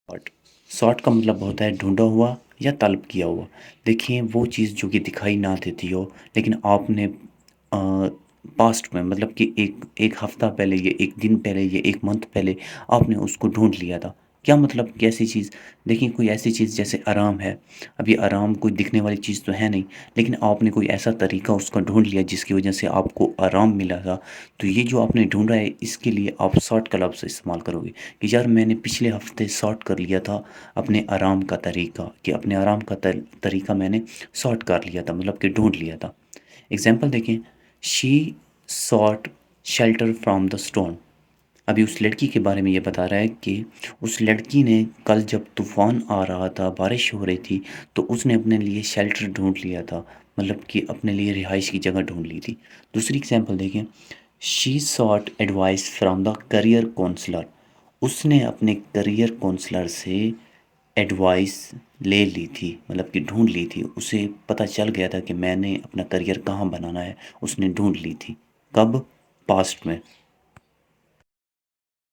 Short short का मतलब होता है ढूंढा हुआ या तलब किया हुआ। देखिए वो चीज़ जो कि दिखाई ना देती हो, लेकिन आपने पास्ट में मतलब कि एक एक हफ्ता पहले या एक दिन पहले या एक मंथ पहले आपने उसको ढूंढ लिया था। क्या मतलब कि ऐसी चीज़, देखिए कोई ऐसी चीज़ जैसे आराम है। अभी आराम कोई दिखने वाली चीज़ तो है नहीं, लेकिन आपने कोई ऐसा तरीका उसका ढूंढ लिया जिसकी वजह से आपको आराम मिला था। तो ये जो आपने ढूंढा है इसके लिए आप शॉर्ट का लफ्ज़ इस्तेमाल करोगे कि यार मैंने पिछले हफ्ते सॉर्ट कर लिया था अपने आराम का तरीका, कि अपने आराम का तरीका मैंने सॉर्ट कर लिया था, मतलब कि ढूंढ लिया था। एग्जाम्पल देखें, she sought shelter from the stone. अभी उस लड़की के बारे में ये बता रहा है कि उस लड़की ने कल जब तूफ़ान आ रहा था, बारिश हो रही थी, तो उसने अपने लिए शेल्टर ढूंढ लिया था, मतलब कि अपने लिए रिहाइश की जगह ढूंढ ली थी। दूसरी एग्जाम्पल देखें, she sought advice from the career counsellor. उसने अपने करियर काउंसलर से एडवाइस ले ली थी, मतलब कि ढूंढ ली थी, उसे पता चल गया था कि मैंने अपना करियर कहाँ बनाना है, उसने ढूंढ ली थी। कब? पास्ट में।